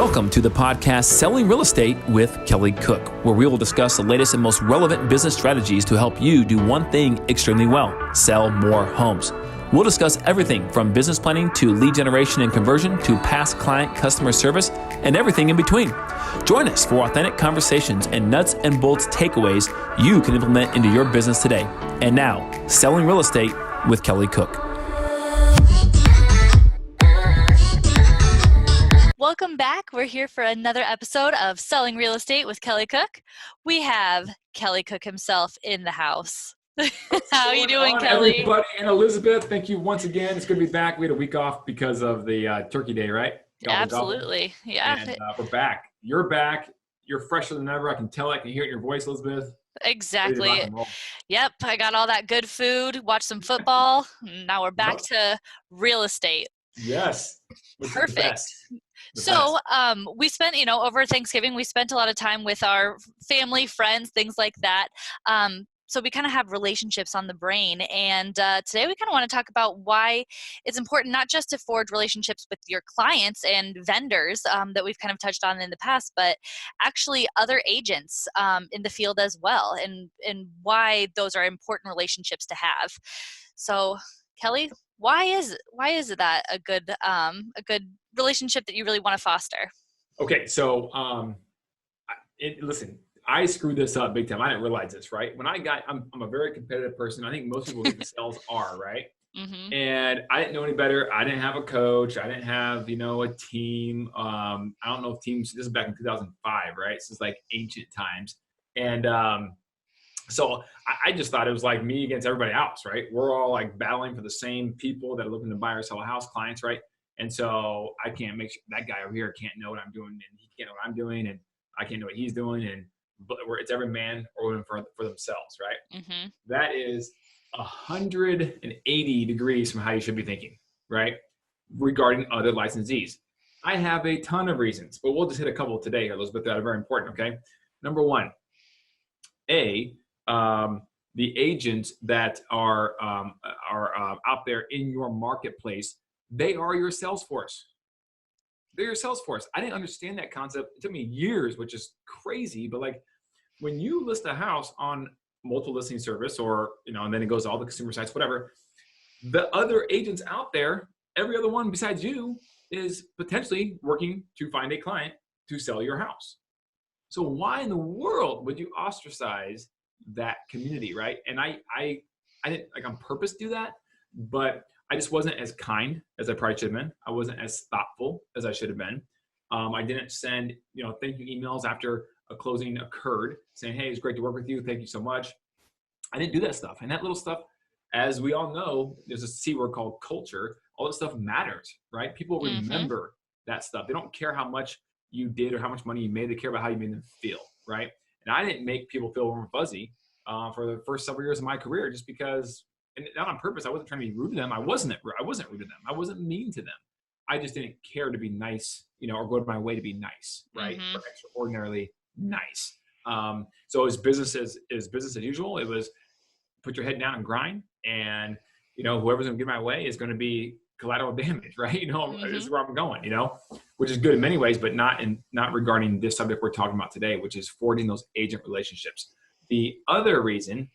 Welcome to the podcast Selling Real Estate with Kelly Cook, where we will discuss the latest and most relevant business strategies to help you do one thing extremely well: sell more homes. We'll discuss everything from business planning to lead generation and conversion to past client customer service and everything in between. Join us for authentic conversations and nuts and bolts takeaways you can implement into your business today. And now, Selling Real Estate with Kelly Cook. Welcome back. We're here for another episode of Selling Real Estate with Kelly Cook. We have Kelly Cook himself in the house. How are you doing, Kelly? Everybody, and Elizabeth, thank you once again. It's good to be back. We had a week off because of the Turkey Day, right? Gobble, Absolutely. gobble. Yeah. And we're back. You're back. You're fresher than ever. I can tell. I can hear it in your voice, Elizabeth. Exactly. Yep. I got all that good food, watched some football. Now we're back to real estate. Yes. Perfect. So we spent, over Thanksgiving, we spent a lot of time with our family, friends, things like that. So we kind of have relationships on the brain. And today we kind of want to talk about why it's important not just to forge relationships with your clients and vendors that we've kind of touched on in the past, but actually other agents in the field as well, and why those are important relationships to have. So Kelly, why is that a good relationship that you really want to foster? Okay, so listen, I screwed this up big time. I didn't realize this, right? When I'm a very competitive person. I think most people think the sales are, right? Mm-hmm. And I didn't know any better. I didn't have a coach. I didn't have, a team. I don't know if teams, this is back in 2005, right? This is like ancient times. And so I just thought it was like me against everybody else, right? We're all like battling for the same people that are looking to buy or sell a house, clients, right? And so I can't make sure that guy over here can't know what I'm doing, and he can't know what I'm doing, and I can't know what he's doing, but it's every man or woman for themselves, right? Mm-hmm. That is 180 degrees from how you should be thinking, right? Regarding other licensees. I have a ton of reasons, but we'll just hit a couple today here, Elizabeth, that are very important, okay? Number one, the agents that are out there in your marketplace, they are your sales force. They're your sales force. I didn't understand that concept. It took me years, which is crazy. But like when you list a house on multiple listing service or, and then it goes to all the consumer sites, whatever, the other agents out there, every other one besides you is potentially working to find a client to sell your house. So why in the world would you ostracize that community, right? And I didn't like on purpose do that, but I just wasn't as kind as I probably should have been. I wasn't as thoughtful as I should have been. I didn't send, thank you emails after a closing occurred saying, hey, it's great to work with you. Thank you so much. I didn't do that stuff. And that little stuff, as we all know, there's a C word called culture. All that stuff matters, right? People remember that stuff. They don't care how much you did or how much money you made. They care about how you made them feel, right? And I didn't make people feel warm and fuzzy for the first several years of my career just because, and not on purpose, I wasn't trying to be rude to them. I wasn't rude to them. I wasn't mean to them. I just didn't care to be nice, or go to my way to be nice, right? Or extraordinarily nice. So it was business as usual. It was put your head down and grind, and whoever's gonna get my way is gonna be collateral damage, right? This is where I'm going, which is good in many ways, but not regarding this subject we're talking about today, which is forging those agent relationships. The other reason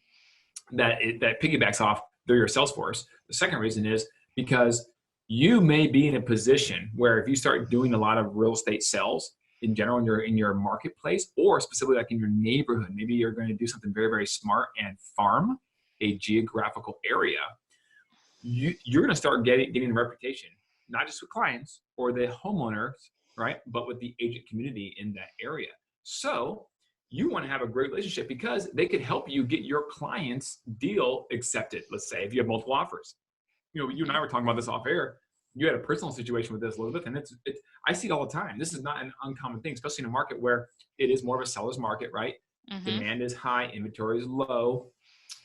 that piggybacks off they're your sales force. The second reason is because you may be in a position where if you start doing a lot of real estate sales in general in your marketplace, or specifically like in your neighborhood, maybe you're going to do something very, very smart and farm a geographical area. You're going to start getting a reputation, not just with clients or the homeowners, right, but with the agent community in that area. So you want to have a great relationship because they could help you get your client's deal accepted. Let's say if you have multiple offers. You and I were talking about this off air. You had a personal situation with this, Elizabeth, and it's I see it all the time. This is not an uncommon thing, especially in a market where it is more of a seller's market, right? Mm-hmm. Demand is high, inventory is low,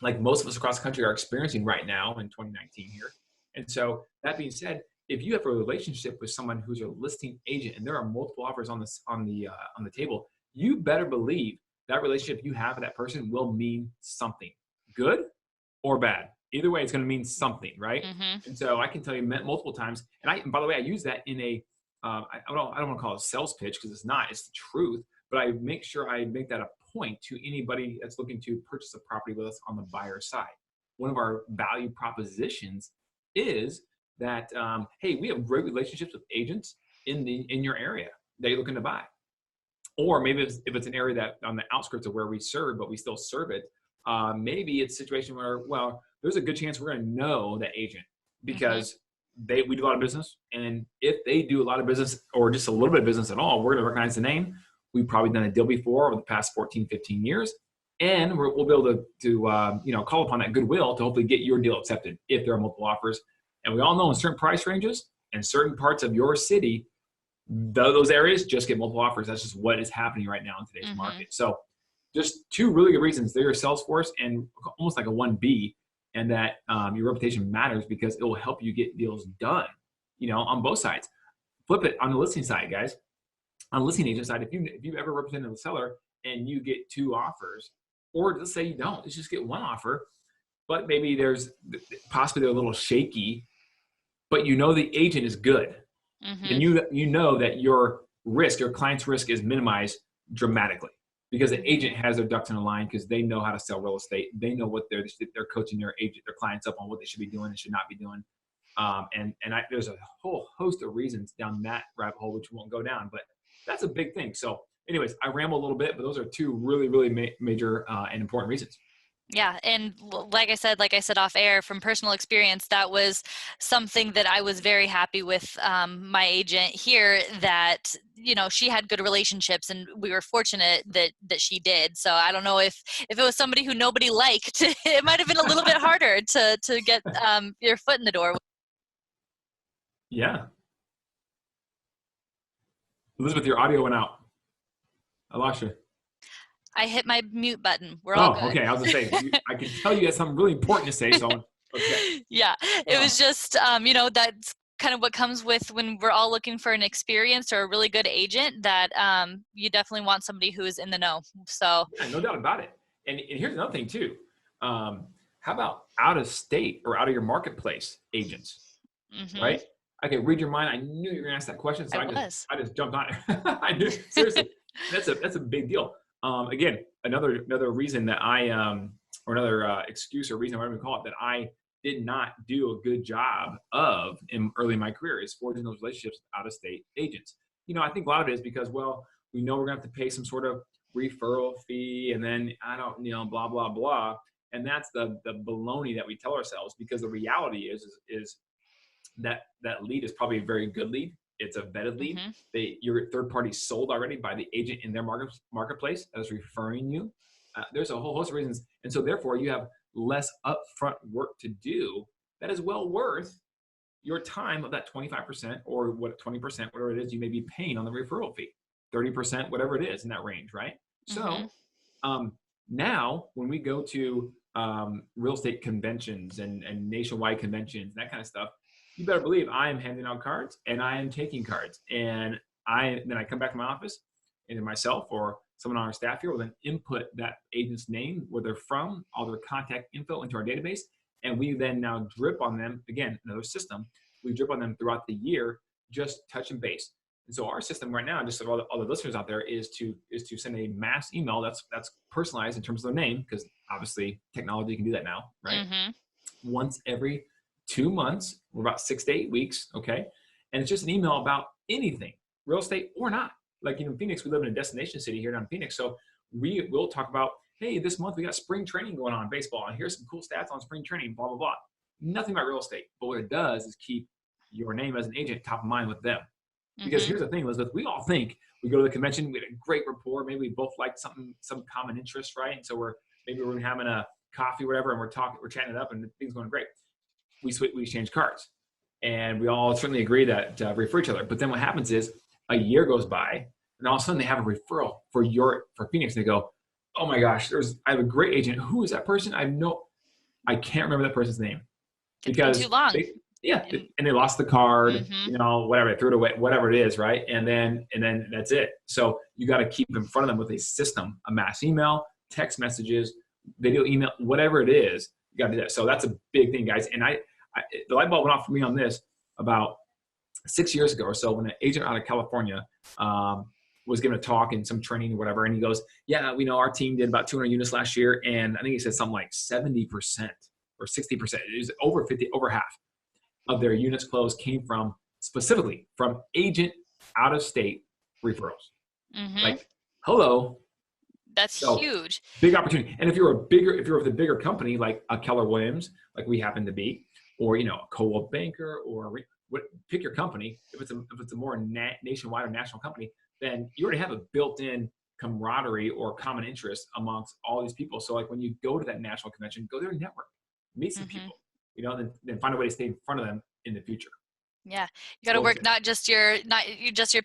like most of us across the country are experiencing right now in 2019 here. And so that being said, if you have a relationship with someone who's a listing agent and there are multiple offers on the table, you better believe that relationship you have with that person will mean something, good or bad. Either way, it's going to mean something, right? Mm-hmm. And so I can tell you multiple times, and by the way, I use that in a I don't want to call it a sales pitch because it's not, it's the truth, but I make sure I make that a point to anybody that's looking to purchase a property with us on the buyer side. One of our value propositions is that, hey, we have great relationships with agents in your area that you're looking to buy. Or maybe if it's an area that on the outskirts of where we serve, but we still serve it, maybe it's a situation where, well, there's a good chance we're going to know the agent because we do a lot of business. And if they do a lot of business or just a little bit of business at all, we're going to recognize the name. We've probably done a deal before over the past 14, 15 years. And we'll be able to call upon that goodwill to hopefully get your deal accepted if there are multiple offers. And we all know in certain price ranges and certain parts of your city, those areas just get multiple offers. That's just what is happening right now in today's market. So just two really good reasons. They're your sales force and almost like a 1B, and that your reputation matters because it will help you get deals done, on both sides. Flip it on the listing side, guys. On the listing agent side, if you've ever represented the seller and you get 2 offers, or let's say you don't, let's just get 1 offer, but maybe there's possibly they're a little shaky, but the agent is good. And you know that your client's risk is minimized dramatically because the agent has their ducks in a line because they know how to sell real estate. They know what they're coaching their clients up on what they should be doing and should not be doing. There's a whole host of reasons down that rabbit hole, which we won't go down, but that's a big thing. So anyways, I ramble a little bit, but those are 2 really, really major and important reasons. Yeah. And like I said off air, from personal experience, that was something that I was very happy with my agent here, that, she had good relationships and we were fortunate that she did. So I don't know if it was somebody who nobody liked, it might've been a little bit harder to get your foot in the door. Yeah. Elizabeth, your audio went out. I lost you. I hit my mute button. We're all good. Okay. I was going to say, I can tell you had something really important to say. So, okay. Yeah, it was just, that's kind of what comes with when we're all looking for an experienced or a really good agent, that you definitely want somebody who is in the know. So yeah, no doubt about it. And here's another thing too. How about out of state or out of your marketplace agents, right? Okay, read your mind. I knew you were going to ask that question, so I just jumped on it. I knew, seriously, that's a big deal. Again, another reason that or another excuse or reason, whatever you call it, that I did not do a good job of early in my career is forging those relationships with out-of-state agents. I think a lot of it is because, well, we know we're going to have to pay some sort of referral fee, and then blah blah blah, and that's the baloney that we tell ourselves, because the reality is that lead is probably a very good lead. It's a vetted lead. Your third party sold already by the agent in their marketplace that is referring you. There's a whole host of reasons. And so therefore you have less upfront work to do that is well worth your time of that 25% or 20%, whatever it is you may be paying on the referral fee, 30%, whatever it is in that range, right? So now when we go to real estate conventions and nationwide conventions, that kind of stuff, you better believe I am handing out cards and I am taking cards. And then I come back to my office, and myself or someone on our staff here will then input that agent's name, where they're from, all their contact info into our database. And we then now drip on them, again, another system, we drip on them throughout the year, just touching base. And so our system right now, just so all the listeners out there, is to send a mass email that's personalized in terms of their name, because obviously technology can do that now, right? Once every 2 months, or about 6 to 8 weeks, okay? And it's just an email about anything, real estate or not. Like in Phoenix, we live in a destination city here down in Phoenix. So we will talk about, hey, this month we got spring training going on in baseball, and here's some cool stats on spring training, blah, blah, blah. Nothing about real estate. But what it does is keep your name as an agent top of mind with them. Because here's the thing, Elizabeth, we all think we go to the convention, we had a great rapport, maybe we both like some common interest, right? And so we're having a coffee, whatever, and we're chatting it up, and things going great. We exchange cards, and we all certainly agree that refer each other. But then what happens is a year goes by, and all of a sudden they have a referral for Phoenix. And they go, oh my gosh, I have a great agent. Who is that person? I can't remember that person's name, because it's been too long. And they lost the card, whatever, they threw it away, whatever it is, right? And then that's it. So you got to keep in front of them with a system, a mass email, text messages, video email, whatever it is. You got to do that. So that's a big thing, guys. And the light bulb went off for me on this about 6 years ago or so, when an agent out of California was giving a talk and some training or whatever, and he goes, yeah, we know our team did about 200 units last year, and I think he said something like 70% or 60%, it was over half of their units closed came from, specifically from agent out-of-state referrals. Like, hello. That's huge. Big opportunity. And if you're with a bigger company like a Keller Williams, like we happen to be, or, you know, a Coldwell Banker, or pick your company. If it's a more nationwide or national company, then you already have a built-in camaraderie or common interest amongst all these people. So like when you go to that national convention, go there and network, meet some people, you know, then find a way to stay in front of them in the future. Yeah, you got to work not just your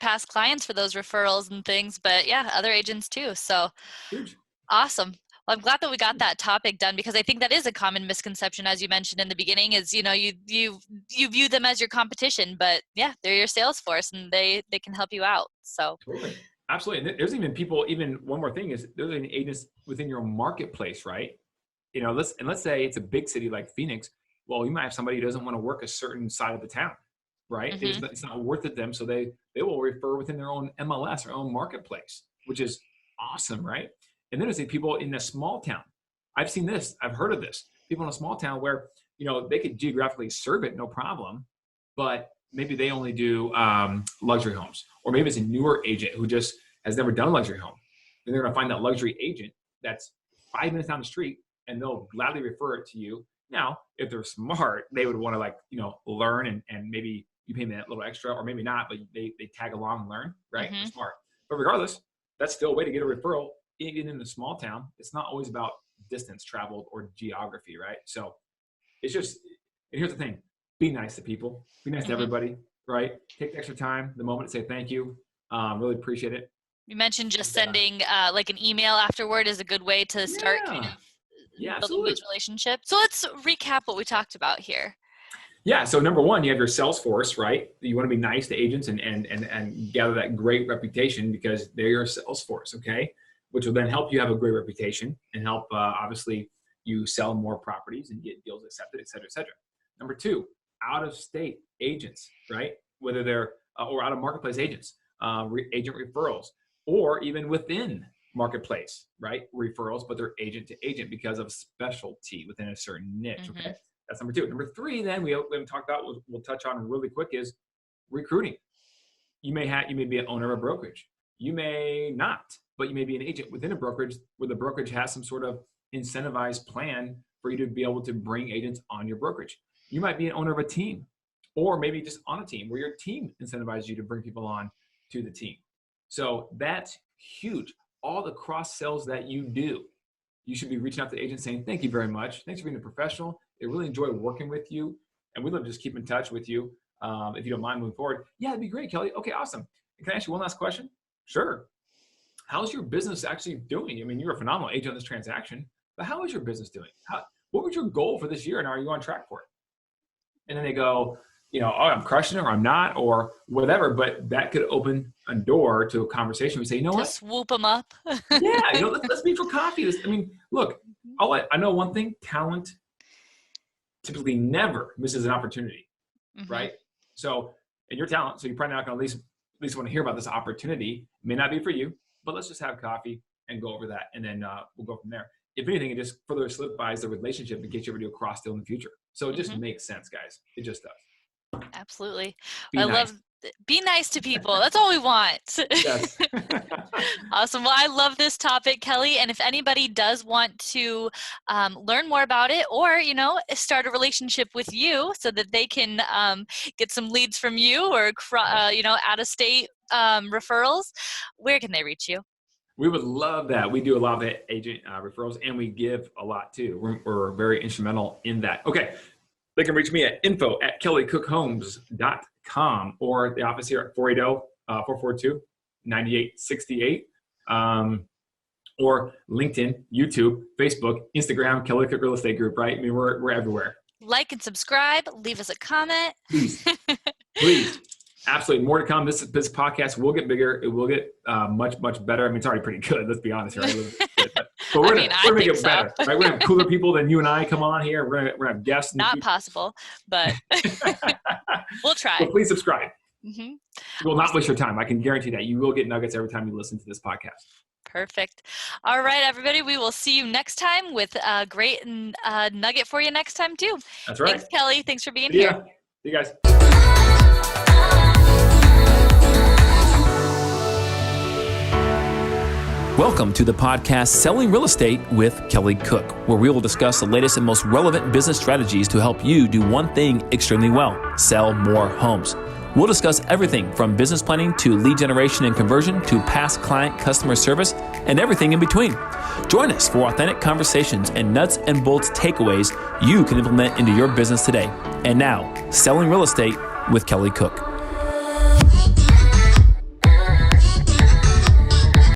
past clients for those referrals and things, but yeah, other agents too. So huge. Awesome. Well, I'm glad that we got that topic done, because I think that is a common misconception, as you mentioned in the beginning, is, you know, you view them as your competition, but yeah, they're your sales force and they can help you out. So totally. Absolutely. And there's even people, even one more thing is there's agents within your marketplace, right? You know, let's say it's a big city like Phoenix. Well, you might have somebody who doesn't want to work a certain side of the town, right? It's not worth it to them. So they will refer within their own MLS or own marketplace, which is awesome, right? And then there's people in a small town. I've seen this. I've heard of this. People in a small town where, you know, they could geographically serve it, no problem, but maybe they only do luxury homes, or maybe it's a newer agent who just has never done a luxury home. And they're going to find that luxury agent that's 5 minutes down the street, and they'll gladly refer it to you. Now, if they're smart, they would want to, like, you know, learn, and maybe you pay them a little extra, or maybe not, but they tag along and learn, right? They're smart. But regardless, that's still a way to get a referral. Even in a small town, it's not always about distance traveled or geography, right? So it's just, and here's the thing, be nice to people, be nice to everybody, right? Take the extra time, the moment to say thank you. Really appreciate it. You mentioned just sending like an email afterward is a good way to start kind of building those relationships. So let's recap what we talked about here. Yeah. So number one, you have your sales force, right? You want to be nice to agents and gather that great reputation, because they're your sales force, okay? Which will then help you have a great reputation and help, obviously, you sell more properties and get deals accepted, et cetera, et cetera. Number two, out-of-state agents, right? Whether they're, or out-of-marketplace agents, agent referrals, or even within marketplace, right? Referrals, but they're agent to agent because of specialty within a certain niche, okay? That's number two. Number three, then we haven't talked about, we'll touch on really quick, is recruiting. You may be an owner of a brokerage. You may not, but you may be an agent within a brokerage where the brokerage has some sort of incentivized plan for you to be able to bring agents on your brokerage. You might be an owner of a team, or maybe just on a team where your team incentivizes you to bring people on to the team. So that's huge. All the cross sells that you do, you should be reaching out to agents saying, thank you very much. Thanks for being a professional. I really enjoy working with you. And we'd love to just keep in touch with you. If you don't mind moving forward. Yeah, it'd be great, Kelly. Okay, awesome. Can I ask you one last question? Sure. How's your business actually doing? I mean, you're a phenomenal agent on this transaction, but how is your business doing? What was your goal for this year, and are you on track for it? And then they go, you know, oh, I'm crushing it, or I'm not, or whatever, but that could open a door to a conversation. We say, you know what? Swoop them up. Yeah, you know, let's meet for coffee. I mean, look, I know one thing, talent typically never misses an opportunity, right? So, and your talent, so you're probably not going to at least want to hear about this opportunity. It may not be for you, but let's just have coffee and go over that, and then we'll go from there. If anything, it just further solidifies the relationship in case you ever do a cross deal in the future. So it just makes sense, guys. It just does. Absolutely. Be nice. Be nice to people. That's all we want. Yes. Awesome. Well, I love this topic, Kelly. And if anybody does want to learn more about it, or, you know, start a relationship with you so that they can get some leads from you, or, you know, out-of-state referrals, where can they reach you? We would love that. We do a lot of agent referrals, and we give a lot too. We're very instrumental in that. Okay. They can reach me at info@kellycookhomes.com, or the office here at 480-442-9868, or LinkedIn, YouTube, Facebook, Instagram, Kelly Cook Real Estate Group, right? I mean, we're everywhere. Like and subscribe. Leave us a comment. Please. Please. Absolutely. More to come. This podcast will get bigger. It will get much, much better. I mean, it's already pretty good. Let's be honest here. But we're going to get better. Right? We're going to have cooler people than you and I come on here. We're going to have guests. Not possible, but we'll try. So please subscribe. Mm-hmm. You will not waste your time. I can guarantee that. You will get nuggets every time you listen to this podcast. Perfect. All right, everybody. We will see you next time with a great nugget for you next time, too. That's right. Thanks, Kelly. Thanks for being here. See you guys. Welcome to the podcast Selling Real Estate with Kelly Cook, where we will discuss the latest and most relevant business strategies to help you do one thing extremely well: sell more homes. We'll discuss everything from business planning to lead generation and conversion to past client customer service and everything in between. Join us for authentic conversations and nuts and bolts takeaways you can implement into your business today. And now, Selling Real Estate with Kelly Cook.